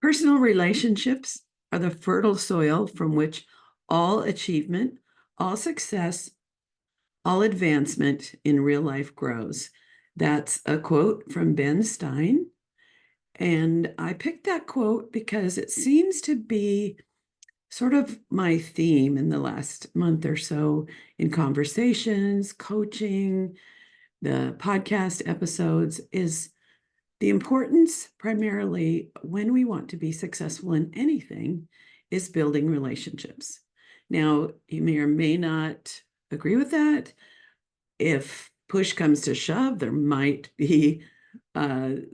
Personal relationships are the fertile soil from which all achievement, all success, all advancement in real life grows. That's a quote from Ben Stein. And I picked that quote because it seems to be sort of my theme in the last month or so in conversations, coaching, the podcast episodes is the importance primarily when we want to be successful in anything is building relationships. Now, you may or may not agree with that. If push comes to shove, there might be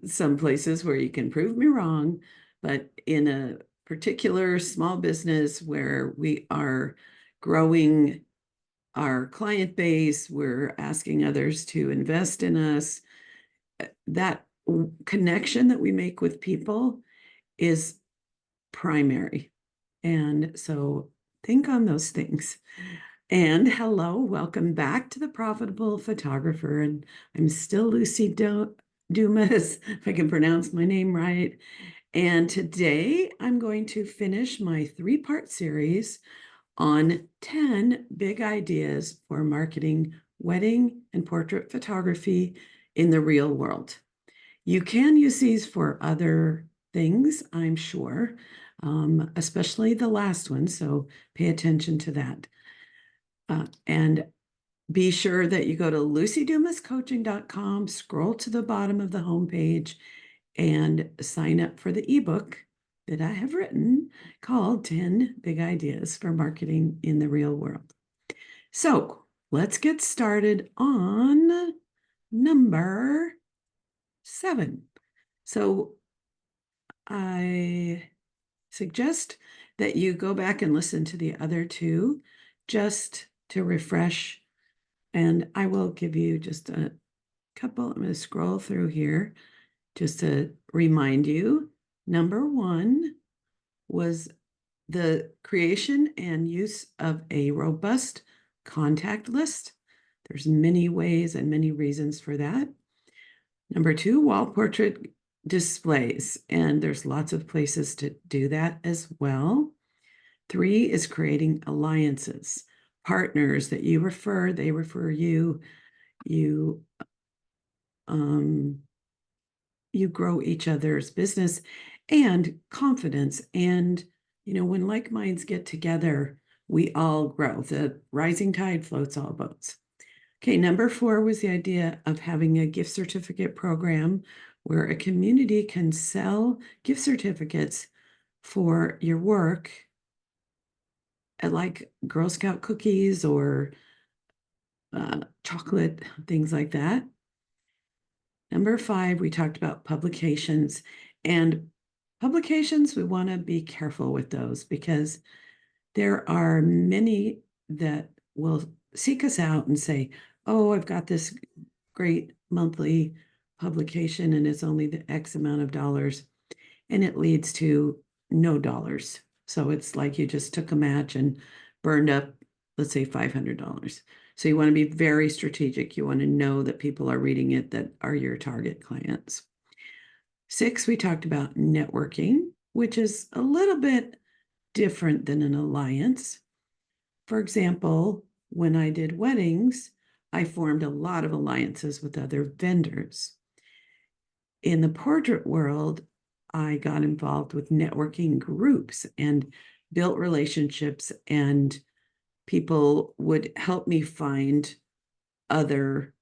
some places where you can prove me wrong, but in a particular small business where we are growing our client base, we're asking others to invest in us, that connection that we make with people is primary. And so think on those things. And hello, welcome back to The Profitable Photographer. And I'm still Luci Dumas, if I can pronounce my name right. And today I'm going to finish my 3-part series on 10 big ideas for marketing wedding and portrait photography in the real world. You can use these for other things, I'm sure, especially the last one, so pay attention to that. And be sure that you go to lucidumascoaching.com, scroll to the bottom of the homepage, and sign up for the ebook that I have written called 10 Big Ideas for Marketing in the Real World. So let's get started on number 7. So I suggest that you go back and listen to the other 2 just to refresh. And I will give you just a couple. I'm going to scroll through here just to remind you. Number 1 was the creation and use of a robust contact list. There's many ways and many reasons for that. Number 2, wall portrait displays, and there's lots of places to do that as well. 3 is creating alliances, partners that you refer, they refer you, you grow each other's business, and confidence. And, when like minds get together, we all grow. The rising tide floats all boats. Okay, number 4 was the idea of having a gift certificate program where a community can sell gift certificates for your work, like Girl Scout cookies or chocolate, things like that. Number 5, we talked about publications. And publications, we want to be careful with those because there are many that will seek us out and say, oh, I've got this great monthly publication and it's only the X amount of dollars. And it leads to no dollars. So it's like you just took a match and burned up, let's say, $500. So you want to be very strategic. You want to know that people are reading it that are your target clients. 6, we talked about networking, which is a little bit different than an alliance. For example, when I did weddings, I formed a lot of alliances with other vendors. In the portrait world, I got involved with networking groups and built relationships, and people would help me find other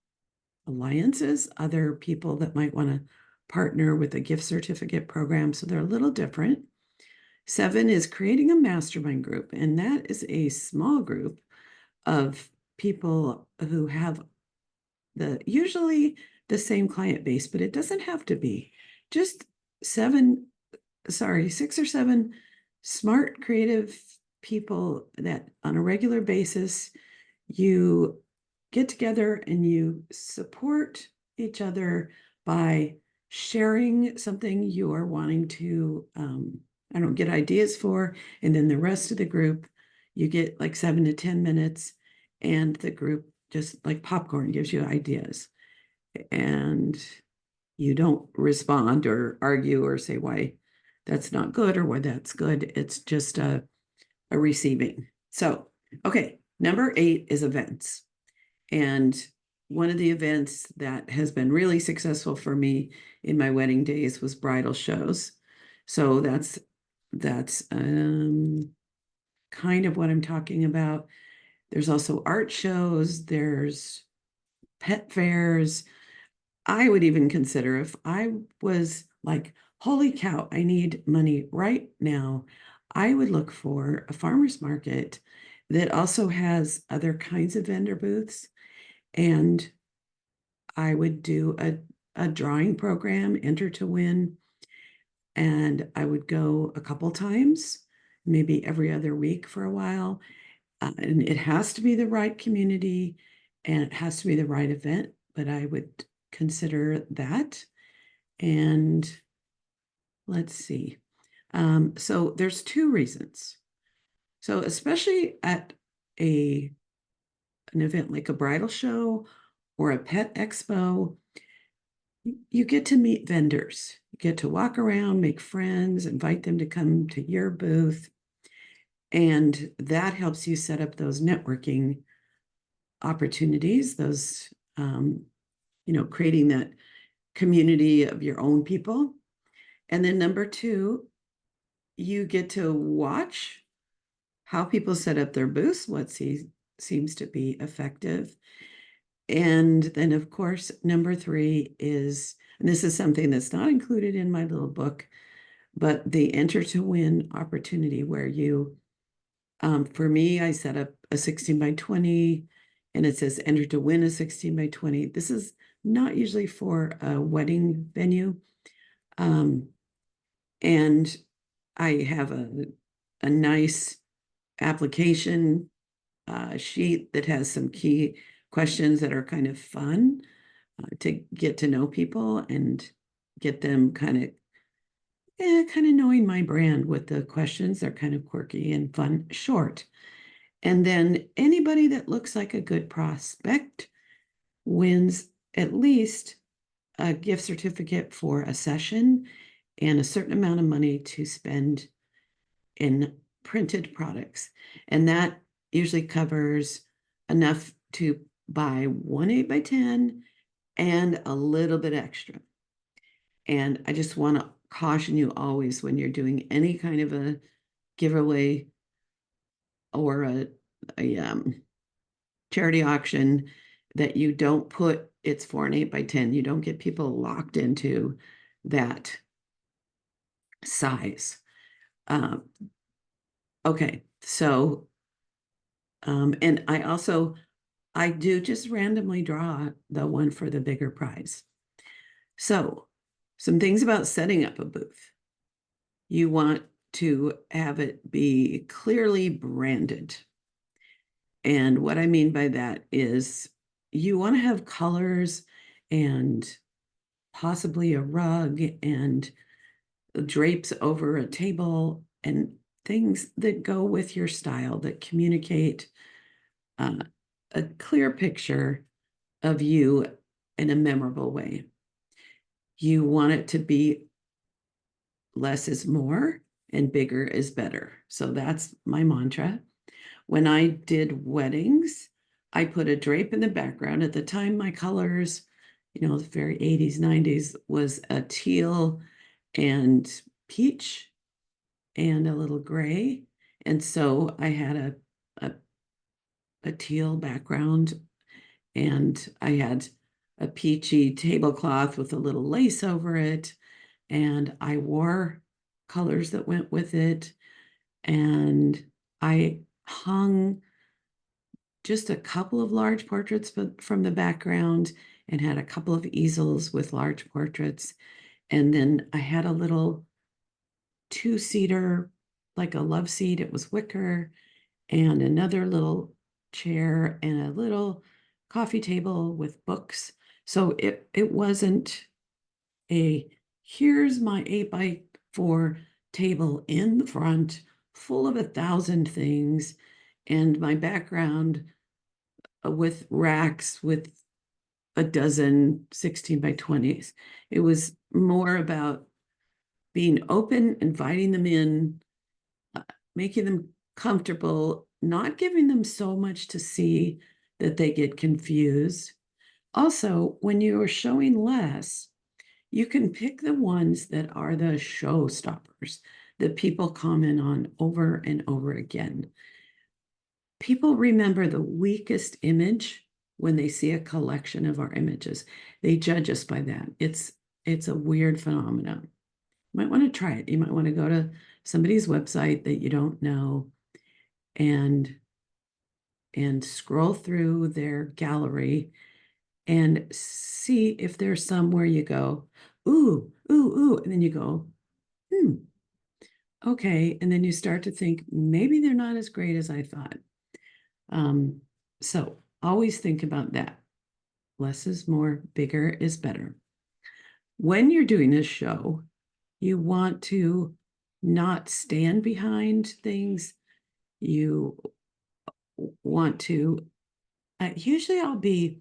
alliances, other people that might want to partner with a gift certificate program. So they're a little different. 7 is creating a mastermind group, and that is a small group of people who have usually the same client base, but it doesn't have to be. Just 6 or 7 smart, creative people that on a regular basis you get together and you support each other by sharing something you are wanting to get ideas for, and then the rest of the group you get like 7 to 10 minutes, and the group just like popcorn gives you ideas, and you don't respond or argue or say why that's not good or why that's good. It's just a receiving. So, okay, number 8 is events. And one of the events that has been really successful for me in my wedding days was bridal shows. So that's kind of what I'm talking about. There's also art shows, there's pet fairs. I would even consider if I was like, holy cow, I need money right now, I would look for a farmer's market that also has other kinds of vendor booths. And I would do a drawing program, enter to win. And I would go a couple times, maybe every other week for a while. And it has to be the right community and it has to be the right event, but I would consider that. And let's see. So there's 2 reasons. So especially at an event like a bridal show or a pet expo, you get to meet vendors. You get to walk around, make friends, invite them to come to your booth. And that helps you set up those networking opportunities, those, creating that community of your own people. And then number 2, you get to watch how people set up their booths, what seems to be effective. And then, of course, number 3 is, and this is something that's not included in my little book, but the enter to win opportunity where you, for me, I set up a 16 by 20 and it says enter to win a 16 by 20. This is not usually for a wedding venue. And I have a nice application sheet that has some key questions that are kind of fun to get to know people and get them kind of knowing my brand with the questions. They're kind of quirky and fun, short. And then anybody that looks like a good prospect wins at least a gift certificate for a session and a certain amount of money to spend in printed products. And that usually covers enough to buy 1 8 by 10 and a little bit extra. And I just want to caution you always when you're doing any kind of a giveaway or a charity auction that you don't put it's 4 and 8 by 10. You don't get people locked into that size. Okay, so and I do just randomly draw the one for the bigger prize. So some things about setting up a booth. You want to have it be clearly branded. And what I mean by that is you want to have colors and possibly a rug and drapes over a table and things that go with your style that communicate a clear picture of you in a memorable way. You want it to be less is more and bigger is better. So that's my mantra. When I did weddings, I put a drape in the background. At the time, my colors, the very 80s, 90s, was a teal and peach and a little gray. And so I had a teal background and I had a peachy tablecloth with a little lace over it. And I wore colors that went with it. And I hung just a couple of large portraits from the background and had a couple of easels with large portraits. And then I had a little 2-seater, like a love seat. It was wicker, and another little chair and a little coffee table with books. So it wasn't here's my 8 by 4 table in the front full of 1,000 things and my background with racks with a dozen 16 by 20s. It was more about being open, inviting them in, making them comfortable, not giving them so much to see that they get confused. Also, when you are showing less, you can pick the ones that are the showstoppers that people comment on over and over again. People remember the weakest image when they see a collection of our images. They judge us by that. It's a weird phenomenon. You might want to try it. You might want to go to somebody's website that you don't know and scroll through their gallery and see if there's some where you go, ooh, ooh, ooh, and then you go, okay, and then you start to think maybe they're not as great as I thought. So always think about that. Less is more, bigger is better. When you're doing a show, you want to not stand behind things. You want to, usually I'll be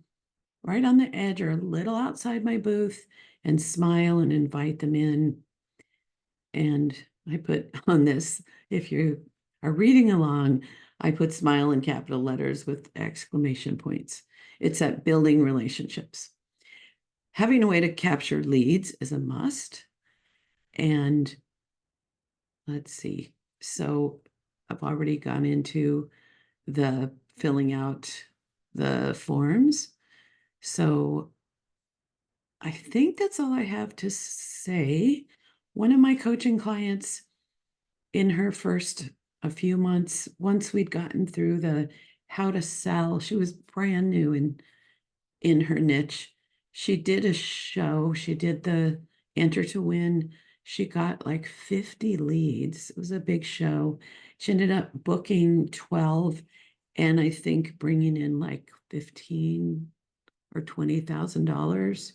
right on the edge or a little outside my booth and smile and invite them in. And I put on this, if you are reading along, I put smile in capital letters with exclamation points. It's at building relationships. Having a way to capture leads is a must. And let's see. So I've already gone into the filling out the forms. So I think that's all I have to say. One of my coaching clients, in her first a few months, once we'd gotten through the how to sell, she was brand new in her niche. She did a show, she did the enter to win. She got like 50 leads. It was a big show. She ended up booking 12 and I think bringing in like 15 or $20,000.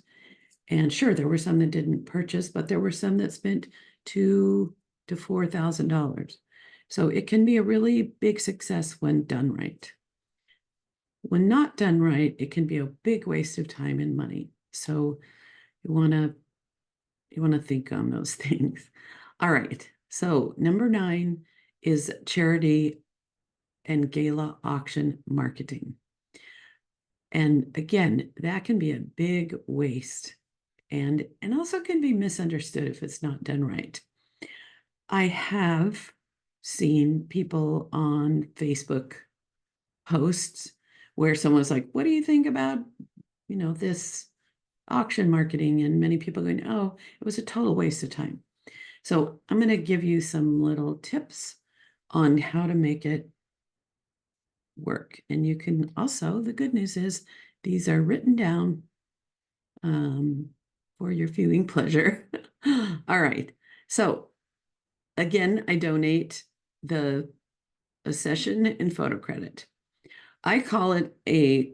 And sure, there were some that didn't purchase, but there were some that spent $2,000 to $4,000. So it can be a really big success when done right. When not done right, it can be a big waste of time and money. So you want to think on those things. All right. So number 9 is charity and gala auction marketing. And again, that can be a big waste and also can be misunderstood if it's not done right. I have seen people on Facebook posts where someone's like, what do you think about, this auction marketing? And many people going, oh, it was a total waste of time. So I'm going to give you some little tips on how to make it work. And you can also, the good news is these are written down for your viewing pleasure. All right. So again, I donate a session in photo credit. I call it a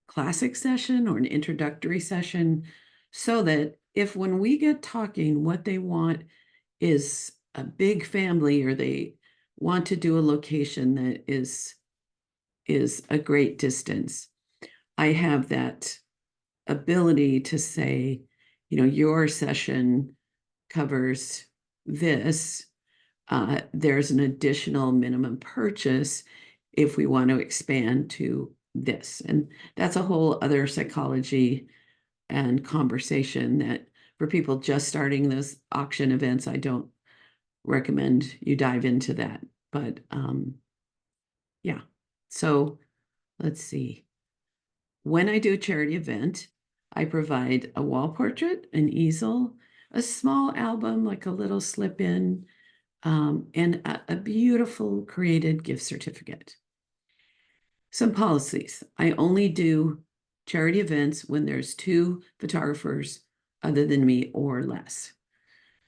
classic session or an introductory session so that if when we get talking, what they want is a big family or they want to do a location that is a great distance, I have that ability to say, your session covers this. There's an additional minimum purchase if we want to expand to this. And that's a whole other psychology and conversation that for people just starting those auction events, I don't recommend you dive into that. But yeah, so let's see. When I do a charity event, I provide a wall portrait, an easel, a small album, like a little slip in, and a beautiful created gift certificate. Some policies. I only do charity events when there's 2 photographers other than me or less.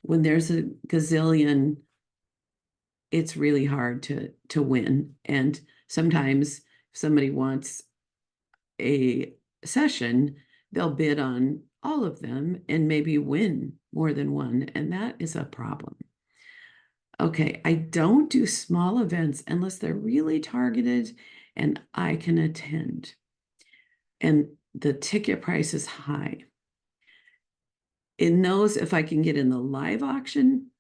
When there's a gazillion, it's really hard to win. And sometimes if somebody wants a session, they'll bid on all of them and maybe win more than one. And that is a problem. Okay, I don't do small events unless they're really targeted and I can attend. And the ticket price is high. in those, if I can get in the live auction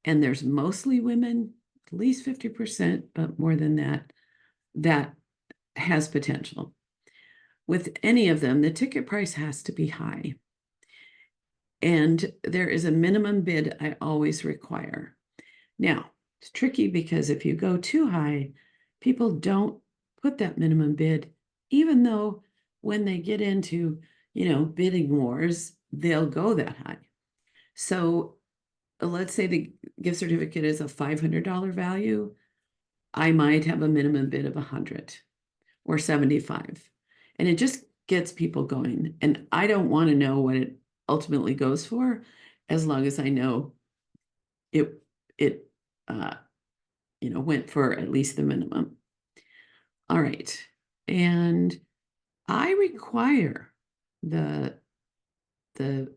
and there's mostly women, at least 50%, but more than that, that has potential. With any of them, the ticket price has to be high. And there is a minimum bid I always require. Now, it's tricky because if you go too high, people don't put that minimum bid, even though when they get into, bidding wars, they'll go that high. So let's say the gift certificate is a $500 value. I might have a minimum bid of 100 or 75. And it just gets people going. And I don't want to know what it ultimately goes for, as long as I know it uh, went for at least the minimum. All right. And I require the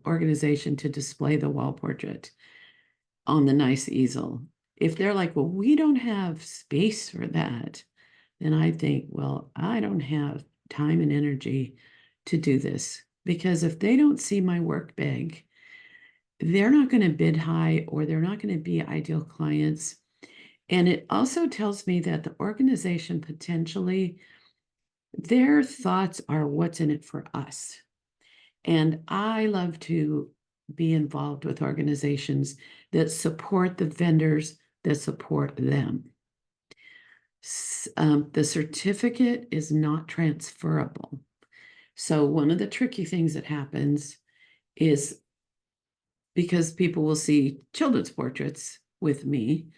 organization to display the wall portrait on the nice easel. If they're like, well, we don't have space for that, then I think, well, I don't have time and energy to do this. Because if they don't see my work big, they're not going to bid high, or they're not going to be ideal clients. And it also tells me that the organization potentially, their thoughts are what's in it for us. And I love to be involved with organizations that support the vendors that support them. The certificate is not transferable. So one of the tricky things that happens is, because people will see children's portraits with me,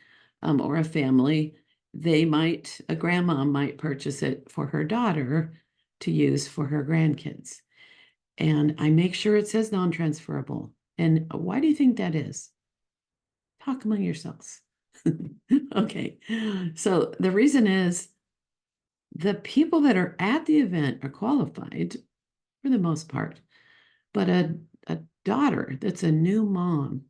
or a family, a grandma might purchase it for her daughter to use for her grandkids. And I make sure it says non-transferable. And why do you think that is? Talk among yourselves. Okay. So the reason is, the people that are at the event are qualified for the most part, but a daughter that's a new mom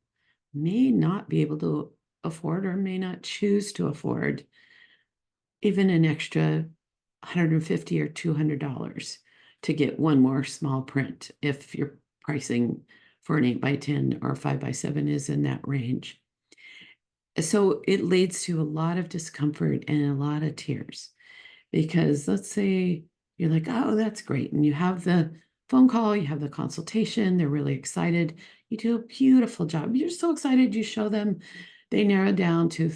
may not be able to afford, or may not choose to afford, even an extra $150 or $200 to get one more small print, if your pricing for an 8x10 or 5x7 is in that range. So it leads to a lot of discomfort and a lot of tears, because let's say you're like, oh, that's great. And you have the phone call, you have the consultation, they're really excited. You do a beautiful job. You're so excited, you show them, they narrow down to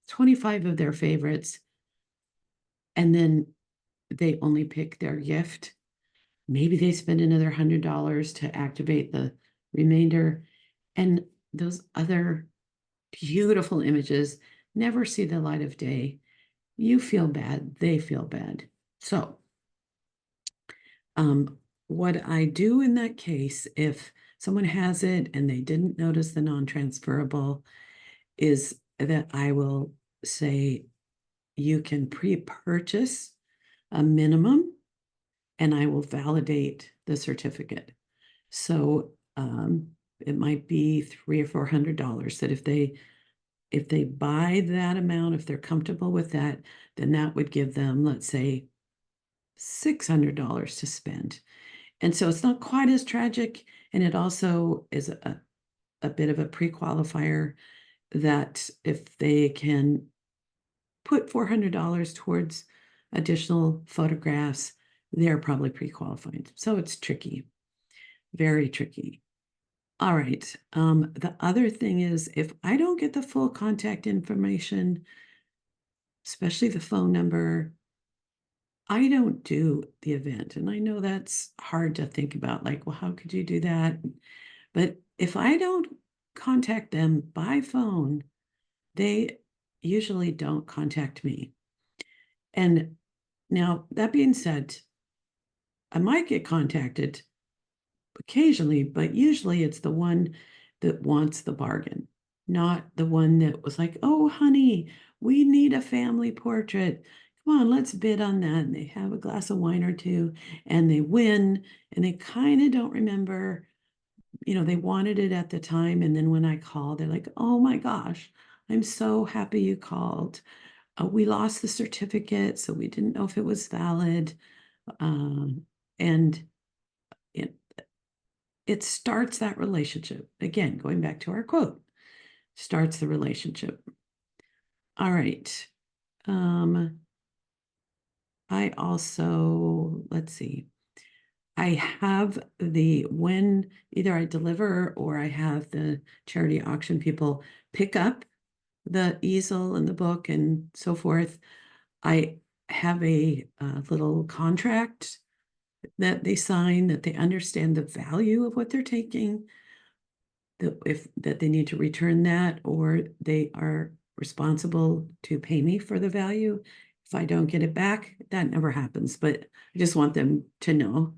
25 of their favorites. And then they only pick their gift. Maybe they spend another $100 to activate the remainder. And those other beautiful images never see the light of day. You feel bad, they feel bad. So what I do in that case, if someone has it and they didn't notice the non-transferable, is that I will say, you can pre-purchase a minimum and I will validate the certificate. So it might be $300 or $400 that if they buy that amount, if they're comfortable with that, then that would give them, let's say, $600 to spend. And so it's not quite as tragic. And it also is a bit of a pre-qualifier, that if they can put $400 towards additional photographs, they're probably pre-qualified. So it's tricky, very tricky. All right. The other thing is, if I don't get the full contact information, especially the phone number, I don't do the event. And I know that's hard to think about, like, well, how could you do that? But if I don't contact them by phone, they usually don't contact me. And now, that being said, I might get contacted occasionally, but usually it's the one that wants the bargain, not the one that was like, oh, honey, we need a family portrait. Come on, let's bid on that. And they have a glass of wine or two and they win, and they kind of don't remember, they wanted it at the time. And then when I call, they're like, oh my gosh, I'm so happy you called. We lost the certificate, so we didn't know if it was valid. And it, it starts that relationship. Again, going back to our quote, starts the relationship. All right. I also, let's see, I have when either I deliver or I have the charity auction people pick up the easel and the book and so forth, I have a little contract that they sign, that they understand the value of what they're taking, that they need to return that, or they are responsible to pay me for the value. If I don't get it back, that never happens, but I just want them to know.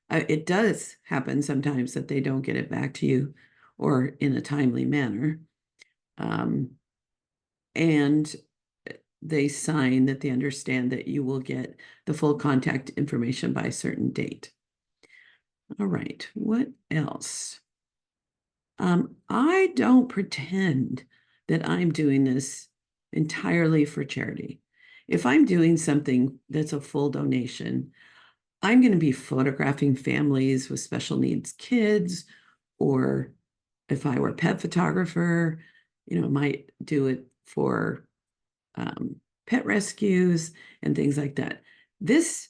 It does happen sometimes that they don't get it back to you or in a timely manner. Um, and they sign that they understand that you will get the full contact information by a certain date. All right, what else? I don't pretend that I'm doing this entirely for charity. If I'm doing something that's a full donation, I'm going to be photographing families with special needs kids, or if I were a pet photographer, might do it for pet rescues and things like that. This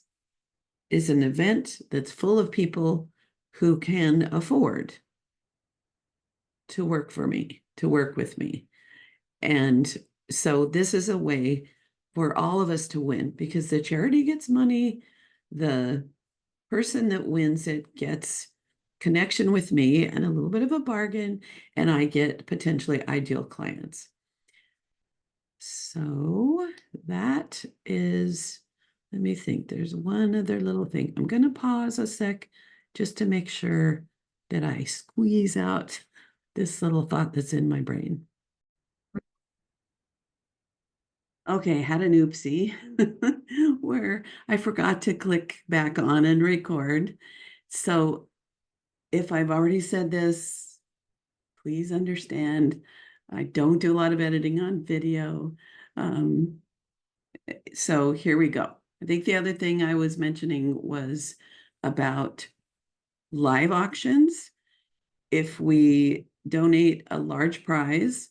is an event that's full of people who can afford to work for me, to work with me. And so this is a way for all of us to win, because the charity gets money, the person that wins it gets connection with me and a little bit of a bargain, and I get potentially ideal clients. So that is, let me think, there's one other little thing. I'm going to pause a sec just to make sure that I squeeze out this little thought that's in my brain. Okay, had an oopsie where I forgot to click back on and record. So if I've already said this, please understand, I don't do a lot of editing on video. So here we go. I think the other thing I was mentioning was about live auctions. If we donate a large prize,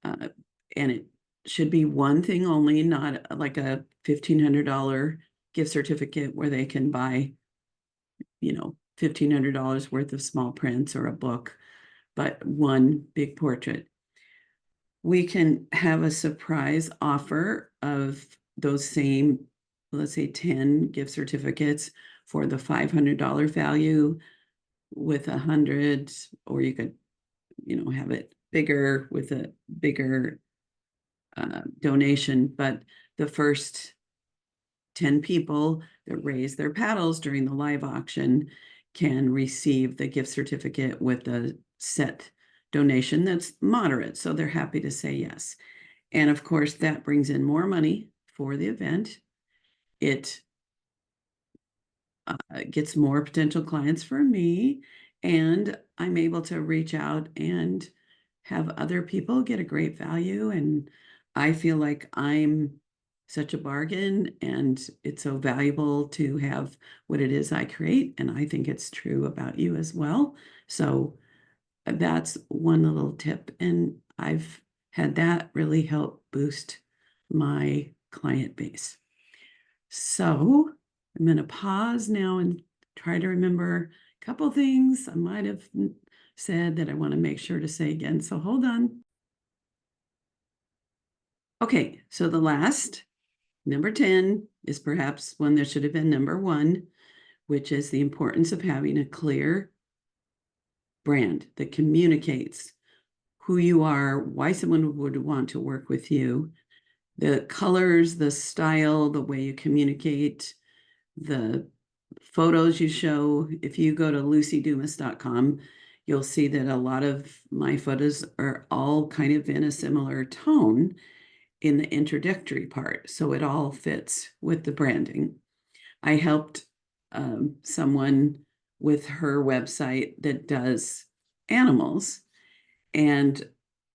and it should be one thing only, not like a $1,500 gift certificate where they can buy, $1,500 worth of small prints or a book, but one big portrait. We can have a surprise offer of those same, let's say 10 gift certificates for the $500 value with 100, or you could, have it bigger with a bigger donation. But the first 10 people that raise their paddles during the live auction can receive the gift certificate with a set donation that's moderate. So they're happy to say yes. And of course, that brings in more money for the event. It gets more potential clients for me, and I'm able to reach out and have other people get a great value. And I feel like I'm such a bargain, and it's so valuable to have what it is I create. And I think it's true about you as well. So that's one little tip. And I've had that really help boost my client base. So I'm going to pause now and try to remember a couple things I might have said that I want to make sure to say again. So hold on. Okay, so the last, number 10, is perhaps one that should have been number 1, which is the importance of having a clear brand that communicates who you are, why someone would want to work with you, the colors, the style, the way you communicate, the photos you show. If you go to lucidumas.com, you'll see that a lot of my photos are all kind of in a similar tone in the introductory part. So it all fits with the branding. I helped someone with her website that does animals. And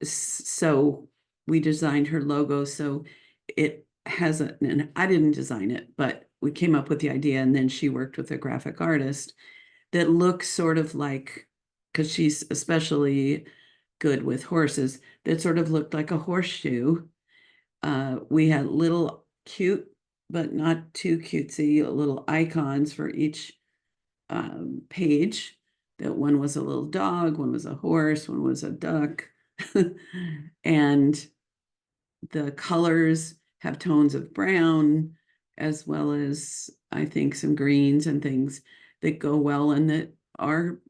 so we designed her logo. So it has and I didn't design it, but we came up with the idea. And then she worked with a graphic artist that look sort of like, because she's especially good with horses, that sort of looked like a horseshoe. We had little cute, but not too cutesy, little icons for each page. That one was a little dog, one was a horse, one was a duck. And the colors have tones of brown, as well as, I think, some greens and things that go well and that are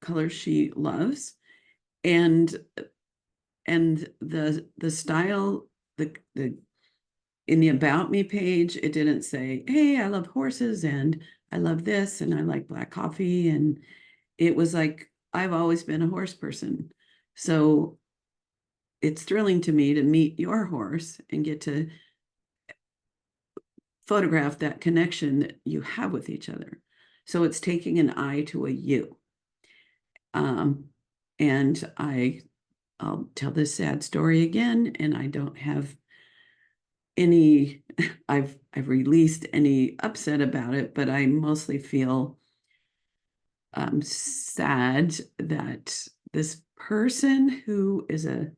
colors she loves. And the style, the in the About Me page, it didn't say, hey, I love horses and I love this and I like black coffee. And it was like, I've always been a horse person. So it's thrilling to me to meet your horse and get to photograph that connection that you have with each other. So it's taking an I to a you. Um, and I'll tell this sad story again, and I don't have any, I've released any upset about it, but I mostly feel sad that this person who is a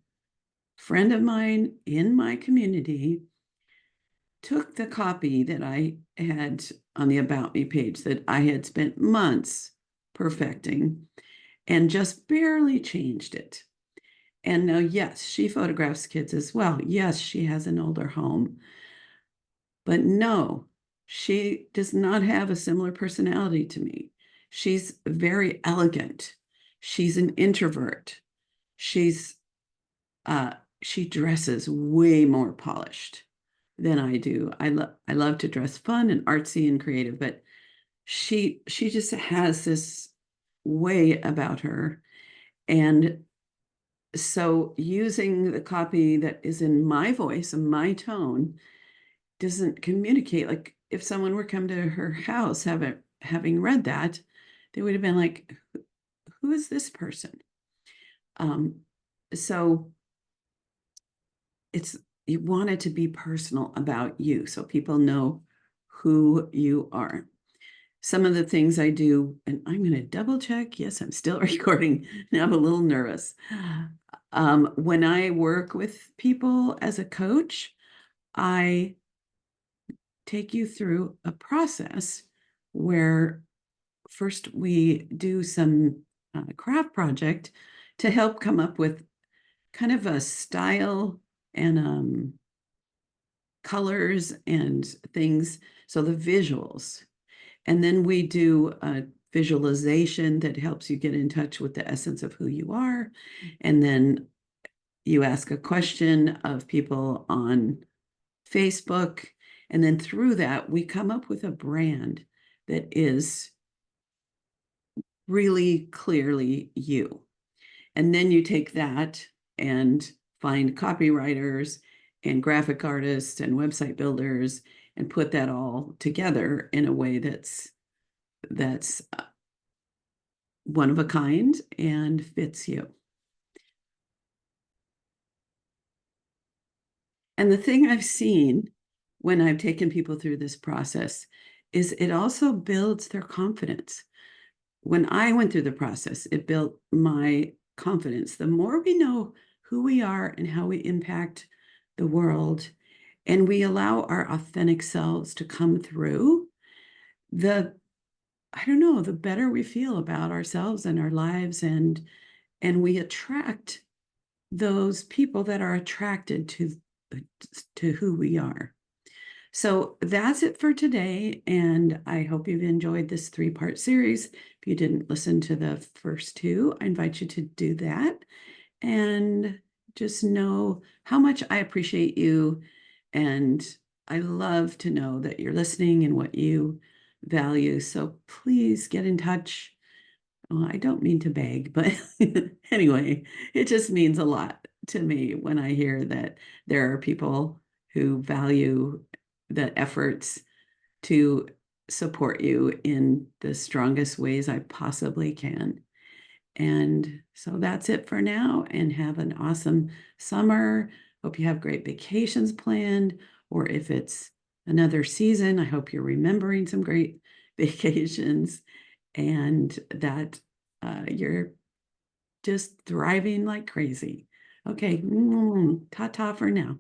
friend of mine in my community took the copy that I had on the About Me page that I had spent months perfecting and just barely changed it. And now, yes, she photographs kids as well. Yes, she has an older home. But no, she does not have a similar personality to me. She's very elegant. She's an introvert. She's uh, she dresses way more polished than I do. I love to dress fun and artsy and creative, but she just has this way about her. And so using the copy that is in my voice and my tone doesn't communicate. Like if someone were come to her house having read that, they would have been like, who is this person? Um, so it's you want it to be personal about you so people know who you are. Some of the things I do, and I'm going to double check. Yes, I'm still recording. Now I'm a little nervous. When I work with people as a coach, I take you through a process where first we do some craft project to help come up with kind of a style and colors and things. So the visuals. And then we do a visualization that helps you get in touch with the essence of who you are. And then you ask a question of people on Facebook. And then through that, we come up with a brand that is really clearly you. And then you take that and find copywriters and graphic artists and website builders and put that all together in a way that's one of a kind and fits you. And the thing I've seen when I've taken people through this process is it also builds their confidence. When I went through the process, it built my confidence. The more we know who we are and how we impact the world, and we allow our authentic selves to come through, I don't know, the better we feel about ourselves and our lives, and we attract those people that are attracted to who we are. So that's it for today. And I hope you've enjoyed this 3-part series. If you didn't listen to the first 2, I invite you to do that. And just know how much I appreciate you. And I love to know that you're listening and what you value. So please get in touch. Well, I don't mean to beg, but anyway, it just means a lot to me when I hear that there are people who value the efforts to support you in the strongest ways I possibly can. And so that's it for now, and have an awesome summer. Hope you have great vacations planned, or if it's another season, I hope you're remembering some great vacations. and that you're just thriving like crazy. Okay, ta-ta for now.